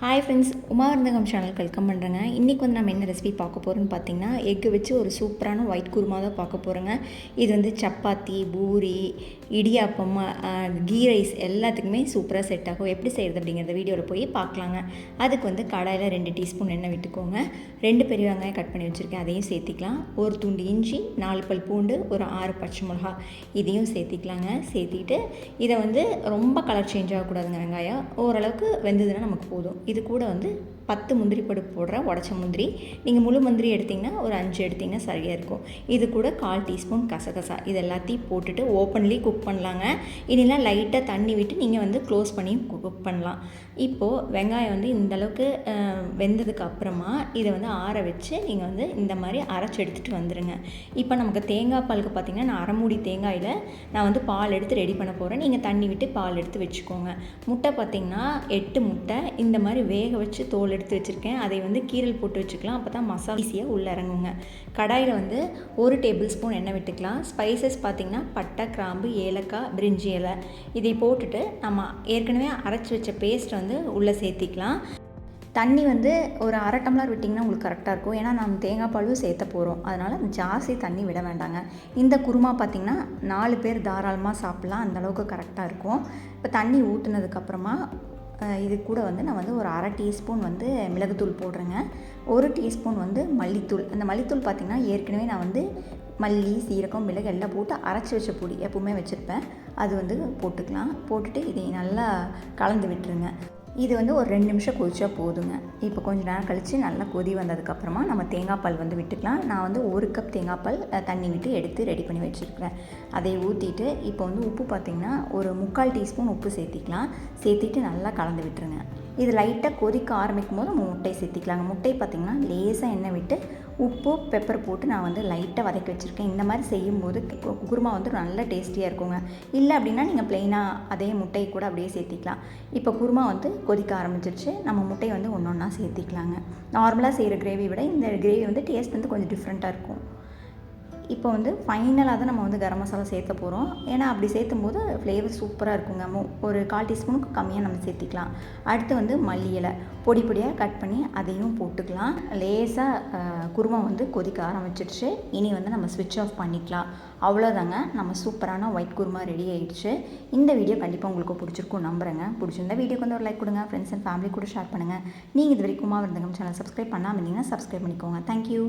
Hi friends, Uma விருந்தகம் சேனலுக்கு welcome பண்ணுறேங்க. இன்றைக்கி வந்து நம்ம என்ன ரெசிபி பார்க்க போகிறோன்னு பார்த்தீங்கன்னா, எக்கு வச்சு ஒரு சூப்பரான ஒயிட் குருமா தான் பார்க்க போகிறோங்க. இது வந்து சப்பாத்தி, பூரி, இடியாப்பம், கீ ரைஸ் எல்லாத்துக்குமே சூப்பராக செட் ஆகும். எப்படி செய்கிறது அப்படிங்கிறத வீடியோவில் போய் பார்க்கலாங்க. அதுக்கு வந்து கடாயில் 2 டீஸ்பூன் எண்ணெய் விட்டுக்கோங்க. 2 பெரிய வெங்காயம் கட் பண்ணி வச்சுருக்கேன், அதையும் சேர்த்திக்கலாம். ஒரு துண்டு இஞ்சி, 4 பல் பூண்டு, ஒரு 6 பச்சை மிளகா இதையும் சேர்த்திக்கலாங்க. சேர்த்திட்டு இதை வந்து ரொம்ப கலர் சேஞ்ச் ஆகக்கூடாதுங்க. வெங்காயம் ஓரளவுக்கு வெந்ததுன்னா நமக்கு போதும். இது கூட வந்து 10 முந்திரி பருப்பு போடுறேன், உடச்ச முந்திரி. நீங்கள் முழு முந்திரி எடுத்திங்கன்னா ஒரு 5 எடுத்திங்கன்னா சரியாக இருக்கும். இது கூட 1/4 டீஸ்பூன் கசகசா இது எல்லாத்தையும் போட்டுட்டு ஓப்பன்லி குக் பண்ணலாங்க. இதெல்லாம் லைட்டாக தண்ணி விட்டு நீங்கள் வந்து க்ளோஸ் பண்ணி குக் பண்ணலாம். இப்போது வெங்காயம் வந்து இந்தளவுக்கு வெந்ததுக்கு அப்புறமா இதை வந்து ஆற வச்சு நீங்கள் வந்து இந்த மாதிரி அரைச்சி எடுத்துகிட்டு வந்துடுங்க. இப்போ நமக்கு தேங்காய் பாலுக்கு பார்த்திங்கன்னா, நான் அரை மூடி தேங்காயில் நான் வந்து பால் எடுத்து ரெடி பண்ண போகிறேன். நீங்கள் தண்ணி விட்டு பால் எடுத்து வச்சுக்கோங்க. முட்டை பார்த்திங்கன்னா 8 முட்டை இந்த மாதிரி வேக வச்சு தோல் எடுத்து வச்சுருக்கேன். அதை வந்து கீரல் போட்டு வச்சுக்கலாம், அப்போ தான் மசாலா ஈஸியாக உள்ளே இறங்குங்க. கடாயில் வந்து 1 டேபிள் ஸ்பூன் எண்ணெய் விட்டுக்கலாம். ஸ்பைசஸ் பார்த்திங்கன்னா பட்டை, கிராம்பு, ஏலக்காய், பிரிஞ்சி இலை இதை போட்டுட்டு நம்ம ஏற்கனவே அரைச்சி வச்ச பேஸ்ட் வந்து உள்ளே சேர்த்திக்கலாம். தண்ணி வந்து ஒரு 1/2 டம்ளர் விட்டிங்கன்னா உங்களுக்கு கரெக்டாக இருக்கும். ஏன்னா நம்ம தேங்காய் பாலும் சேர்த்த போகிறோம், அதனால் ஜாஸ்தி தண்ணி விட வேண்டாங்க. இந்த குருமா பார்த்திங்கன்னா 4 பேர் தாராளமாக சாப்பிட்லாம், அந்தளவுக்கு கரெக்டாக இருக்கும். இப்போ தண்ணி ஊற்றுனதுக்கப்புறமா இது கூட வந்து நான் வந்து ஒரு 1/2 டீஸ்பூன் வந்து மிளகுத்தூள் போடுறேங்க. 1 டீஸ்பூன் வந்து மல்லித்தூள். அந்த மல்லித்தூள் பார்த்திங்கன்னா ஏற்கனவே நான் வந்து மல்லி, சீரகம், மிளகு எல்லாம் போட்டு அரைச்சி வச்ச பொடி எப்பவுமே வச்சுருப்பேன், அது வந்து போட்டுக்கலாம். போட்டுட்டு இதை நல்லா கலந்து விட்டுருங்க. இது வந்து ஒரு 2 நிமிஷம் கொதிச்சா போதுங்க. இப்போ கொஞ்சம் நேரம் கழித்து நல்லா கொதி வந்ததுக்கப்புறமா நம்ம தேங்காய் பால் வந்து விட்டுக்கலாம். நான் வந்து 1 கப் தேங்காய் பால் தண்ணி விட்டு எடுத்து ரெடி பண்ணி வச்சுருக்கிறேன். அதை ஊற்றிட்டு இப்போ வந்து உப்பு பார்த்திங்கன்னா ஒரு 3/4 டீஸ்பூன் உப்பு சேர்த்திக்கலாம். சேர்த்திட்டு நல்லா கலந்து விட்டுருங்க. இது லைட்டாக கொதிக்க ஆரம்பிக்கும் போது நம்ம முட்டை சேர்த்திக்கலாங்க. முட்டை பார்த்திங்கன்னா லேசாக எண்ணெய் விட்டு உப்பு, பெப்பர் போட்டு நான் வந்து லைட்டாக வதக்கி வச்சுருக்கேன். இந்த மாதிரி செய்யும்போது குருமா வந்து நல்ல டேஸ்டியாக இருக்குங்க. இல்லை அப்படின்னா நீங்கள் ப்ளெயினாக அதே முட்டையை கூட அப்படியே சேர்த்திக்கலாம். இப்போ குருமா வந்து கொதிக்க ஆரம்பிச்சிருச்சு. நம்ம முட்டையை வந்து ஒன்று ஒன்றா சேர்த்திக்கலாங்க. நார்மலாக செய்கிற கிரேவி விட இந்த கிரேவி வந்து டேஸ்ட் வந்து கொஞ்சம் டிஃப்ரெண்ட்டாக இருக்கும். இப்போ வந்து ஃபைனலாக தான் நம்ம வந்து கரம் மசாலா சேர்த்த போகிறோம். ஏன்னா அப்படி சேர்த்தும் போது ஃப்ளேவர் சூப்பராக இருக்குங்க. ஒரு 1/4 டீஸ்பூனுக்கு கம்மியாக நம்ம சேர்த்திக்கலாம். அடுத்து வந்து மல்லி இலை பொடி பொடியாக கட் பண்ணி அதையும் போட்டுக்கலாம். லேசாக குருமா வந்து கொதிக்க ஆரம்பிச்சிடுச்சு. இனி வந்து நம்ம ஸ்விட்ச் ஆஃப் பண்ணிக்கலாம். அவ்வளோதாங்க, நம்ம சூப்பரான ஒயிட் குருமா ரெடி ஆகிடுச்சு. இந்த வீடியோ கண்டிப்பாக உங்களுக்கு பிடிச்சிருக்கும் நம்புறேங்க. பிடிச்சிருந்த வீடியோக்கு வந்து ஒரு லைக் கொடுங்க. ஃப்ரெண்ட்ஸ் அண்ட் ஃபேமிலி கூட ஷேர் பண்ணுங்கள். நீங்கள் இது வரைக்கும் உமா விருந்தகம் சேனல் சப்ஸ்கிரைப் பண்ணாமல் இருந்தீங்கன்னா சப்ஸ்கிரைப் பண்ணிக்கோங்க. தேங்க்யூ.